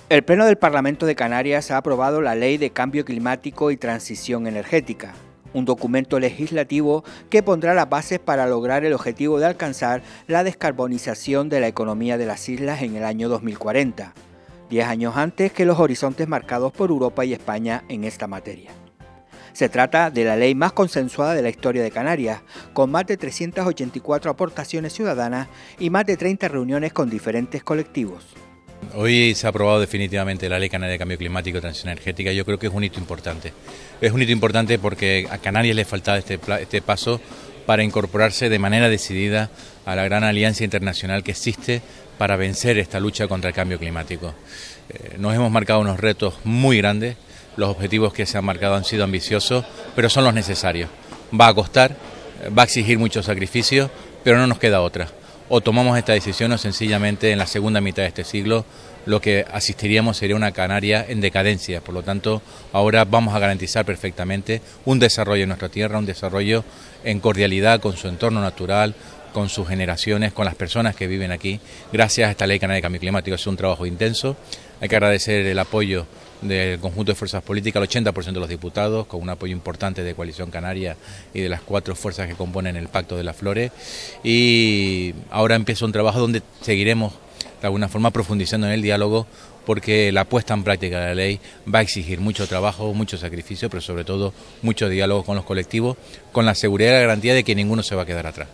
El Pleno del Parlamento de Canarias ha aprobado la Ley de Cambio Climático y Transición Energética, un documento legislativo que pondrá las bases para lograr el objetivo de alcanzar la descarbonización de la economía de las islas en el año 2040, 10 años antes que los horizontes marcados por Europa y España en esta materia. Se trata de la ley más consensuada de la historia de Canarias, con más de 384 aportaciones ciudadanas y más de 30 reuniones con diferentes colectivos. Hoy se ha aprobado definitivamente la Ley Canaria de Cambio Climático y Transición Energética. Yo creo que es un hito importante. Es un hito importante porque a Canarias le faltaba este paso para incorporarse de manera decidida a la gran alianza internacional que existe para vencer esta lucha contra el cambio climático. Nos hemos marcado unos retos muy grandes. Los objetivos que se han marcado han sido ambiciosos, pero son los necesarios. Va a costar, va a exigir muchos sacrificios, pero no nos queda otra. O tomamos esta decisión o sencillamente en la segunda mitad de este siglo lo que asistiríamos sería una Canaria en decadencia. Por lo tanto, ahora vamos a garantizar perfectamente un desarrollo en nuestra tierra, un desarrollo en cordialidad con su entorno natural, con sus generaciones, con las personas que viven aquí. Gracias a esta Ley Canaria de Cambio Climático es un trabajo intenso. Hay que agradecer el apoyo del conjunto de fuerzas políticas, el 80% de los diputados, con un apoyo importante de Coalición Canaria y de las 4 fuerzas que componen el Pacto de las Flores. Y ahora empieza un trabajo donde seguiremos de alguna forma profundizando en el diálogo, porque la puesta en práctica de la ley va a exigir mucho trabajo, mucho sacrificio, pero sobre todo mucho diálogo con los colectivos, con la seguridad y la garantía de que ninguno se va a quedar atrás.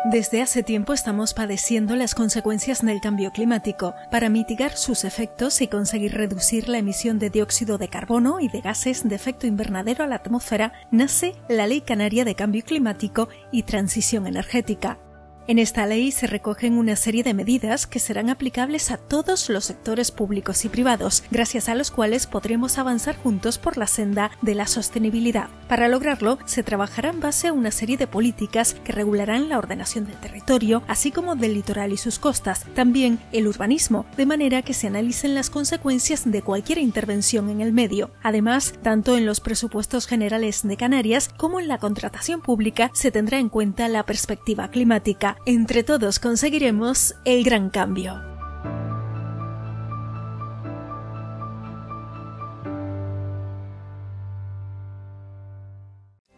Desde hace tiempo estamos padeciendo las consecuencias del cambio climático. Para mitigar sus efectos y conseguir reducir la emisión de dióxido de carbono y de gases de efecto invernadero a la atmósfera, nace la Ley Canaria de Cambio Climático y Transición Energética. En esta ley se recogen una serie de medidas que serán aplicables a todos los sectores públicos y privados, gracias a los cuales podremos avanzar juntos por la senda de la sostenibilidad. Para lograrlo, se trabajará en base a una serie de políticas que regularán la ordenación del territorio, así como del litoral y sus costas, también el urbanismo, de manera que se analicen las consecuencias de cualquier intervención en el medio. Además, tanto en los presupuestos generales de Canarias como en la contratación pública se tendrá en cuenta la perspectiva climática. Entre todos conseguiremos el gran cambio.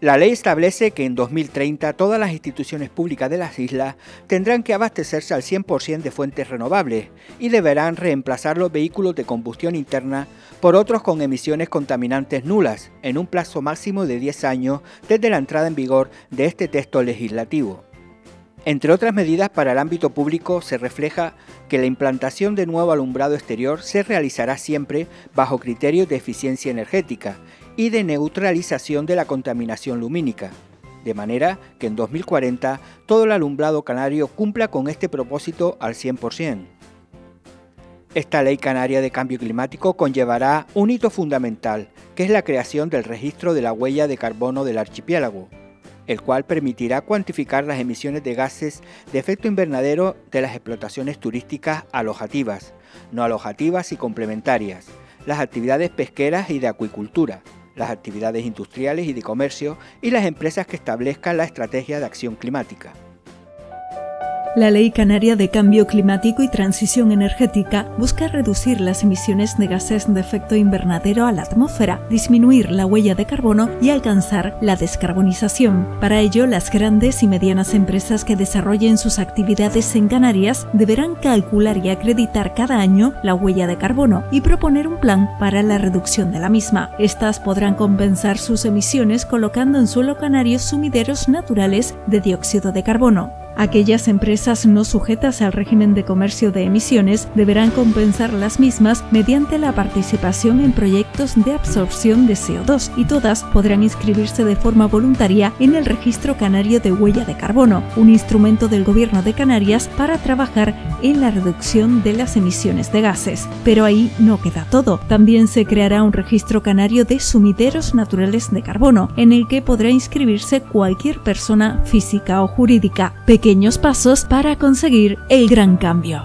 La ley establece que en 2030 todas las instituciones públicas de las islas tendrán que abastecerse al 100% de fuentes renovables y deberán reemplazar los vehículos de combustión interna por otros con emisiones contaminantes nulas en un plazo máximo de 10 años desde la entrada en vigor de este texto legislativo. Entre otras medidas para el ámbito público se refleja que la implantación de nuevo alumbrado exterior se realizará siempre bajo criterios de eficiencia energética y de neutralización de la contaminación lumínica, de manera que en 2040 todo el alumbrado canario cumpla con este propósito al 100%. Esta Ley Canaria de Cambio Climático conllevará un hito fundamental, que es la creación del registro de la huella de carbono del archipiélago, el cual permitirá cuantificar las emisiones de gases de efecto invernadero de las explotaciones turísticas alojativas, no alojativas y complementarias, las actividades pesqueras y de acuicultura, las actividades industriales y de comercio y las empresas que establezcan la estrategia de acción climática. La Ley Canaria de Cambio Climático y Transición Energética busca reducir las emisiones de gases de efecto invernadero a la atmósfera, disminuir la huella de carbono y alcanzar la descarbonización. Para ello, las grandes y medianas empresas que desarrollen sus actividades en Canarias deberán calcular y acreditar cada año la huella de carbono y proponer un plan para la reducción de la misma. Estas podrán compensar sus emisiones colocando en suelo canario sumideros naturales de dióxido de carbono. Aquellas empresas no sujetas al régimen de comercio de emisiones deberán compensar las mismas mediante la participación en proyectos de absorción de CO2 y todas podrán inscribirse de forma voluntaria en el Registro Canario de Huella de Carbono, un instrumento del Gobierno de Canarias para trabajar en la reducción de las emisiones de gases. Pero ahí no queda todo. También se creará un registro canario de sumideros naturales de carbono, en el que podrá inscribirse cualquier persona física o jurídica. Pequeños pasos para conseguir el gran cambio.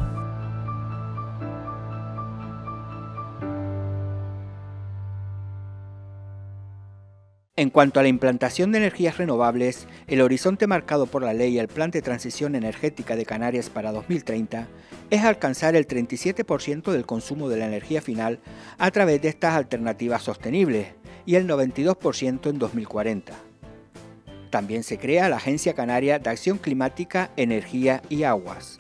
En cuanto a la implantación de energías renovables, el horizonte marcado por la ley y el Plan de Transición Energética de Canarias para 2030 es alcanzar el 37% del consumo de la energía final a través de estas alternativas sostenibles y el 92% en 2040. También se crea la Agencia Canaria de Acción Climática, Energía y Aguas.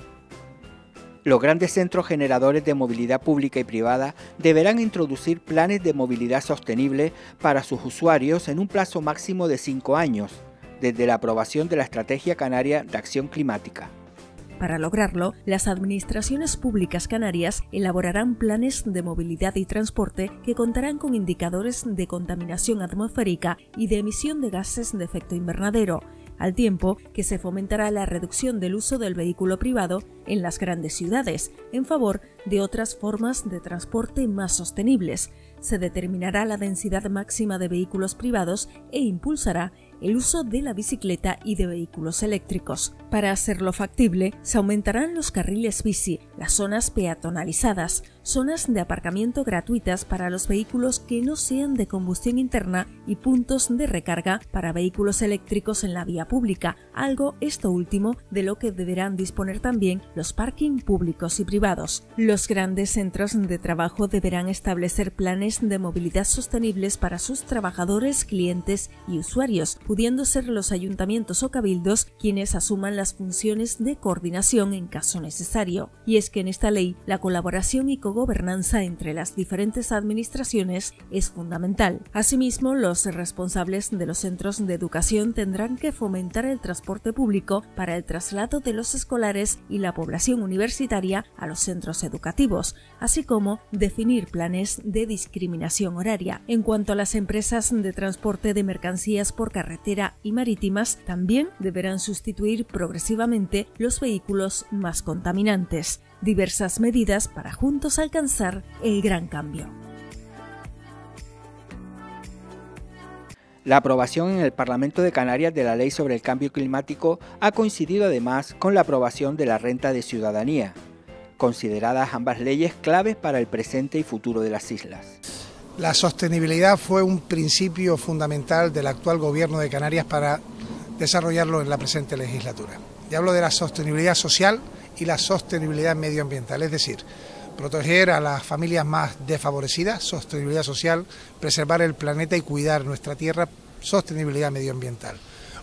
Los grandes centros generadores de movilidad pública y privada deberán introducir planes de movilidad sostenible para sus usuarios en un plazo máximo de 5 años, desde la aprobación de la Estrategia Canaria de Acción Climática. Para lograrlo, las administraciones públicas canarias elaborarán planes de movilidad y transporte que contarán con indicadores de contaminación atmosférica y de emisión de gases de efecto invernadero, al tiempo que se fomentará la reducción del uso del vehículo privado en las grandes ciudades, en favor de otras formas de transporte más sostenibles. Se determinará la densidad máxima de vehículos privados e impulsará el uso de la bicicleta y de vehículos eléctricos. Para hacerlo factible, se aumentarán los carriles bici, las zonas peatonalizadas, zonas de aparcamiento gratuitas para los vehículos que no sean de combustión interna y puntos de recarga para vehículos eléctricos en la vía pública, algo esto último de lo que deberán disponer también los parking públicos y privados. Los grandes centros de trabajo deberán establecer planes de movilidad sostenibles para sus trabajadores, clientes y usuarios, pudiendo ser los ayuntamientos o cabildos quienes asuman las funciones de coordinación en caso necesario. Y es que en esta ley la colaboración y cogobernanza entre las diferentes administraciones es fundamental. Asimismo, los responsables de los centros de educación tendrán que fomentar el transporte público para el traslado de los escolares y la población universitaria a los centros educativos, así como definir planes de discriminación horaria. En cuanto a las empresas de transporte de mercancías por carretera y marítimas, también deberán sustituir progresivamente los vehículos más contaminantes. Diversas medidas para juntos alcanzar el gran cambio. La aprobación en el Parlamento de Canarias de la Ley sobre el Cambio Climático ha coincidido además con la aprobación de la Renta de Ciudadanía, consideradas ambas leyes claves para el presente y futuro de las islas. La sostenibilidad fue un principio fundamental del actual Gobierno de Canarias para desarrollarlo en la presente legislatura. Y hablo de la sostenibilidad social y la sostenibilidad medioambiental, es decir, proteger a las familias más desfavorecidas, sostenibilidad social, preservar el planeta y cuidar nuestra tierra, sostenibilidad medioambiental.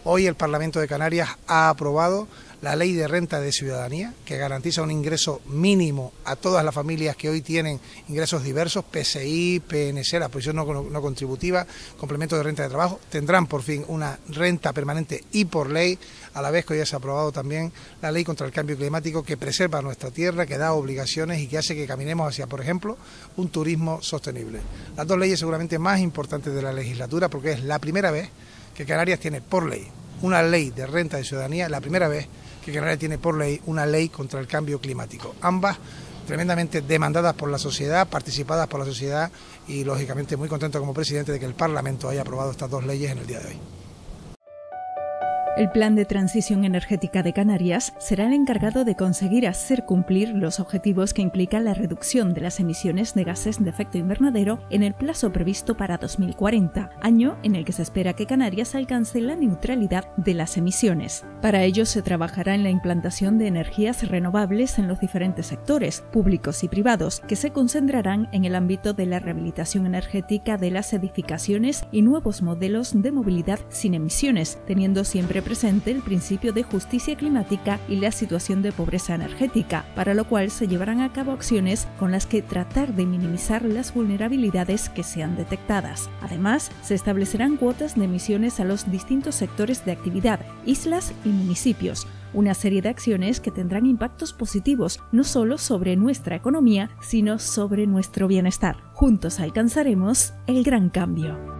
Hoy el Parlamento de Canarias ha aprobado la Ley de Renta de Ciudadanía, que garantiza un ingreso mínimo a todas las familias que hoy tienen ingresos diversos, PSI, PNC, la posición no contributiva, complemento de renta de trabajo, tendrán por fin una renta permanente y por ley, a la vez que hoy se ha aprobado también la Ley contra el Cambio Climático, que preserva nuestra tierra, que da obligaciones y que hace que caminemos hacia, por ejemplo, un turismo sostenible. Las dos leyes seguramente más importantes de la legislatura, porque es la primera vez que Canarias tiene por ley una ley de renta de ciudadanía, la primera vez que Canarias tiene por ley una ley contra el cambio climático. Ambas tremendamente demandadas por la sociedad, participadas por la sociedad y lógicamente muy contento como presidente de que el Parlamento haya aprobado estas dos leyes en el día de hoy. El Plan de Transición Energética de Canarias será el encargado de conseguir hacer cumplir los objetivos que implican la reducción de las emisiones de gases de efecto invernadero en el plazo previsto para 2040, año en el que se espera que Canarias alcance la neutralidad de las emisiones. Para ello se trabajará en la implantación de energías renovables en los diferentes sectores, públicos y privados, que se concentrarán en el ámbito de la rehabilitación energética de las edificaciones y nuevos modelos de movilidad sin emisiones, teniendo siempre presente el principio de justicia climática y la situación de pobreza energética, para lo cual se llevarán a cabo acciones con las que tratar de minimizar las vulnerabilidades que sean detectadas. Además, se establecerán cuotas de emisiones a los distintos sectores de actividad, islas y municipios, una serie de acciones que tendrán impactos positivos no solo sobre nuestra economía, sino sobre nuestro bienestar. Juntos alcanzaremos el gran cambio.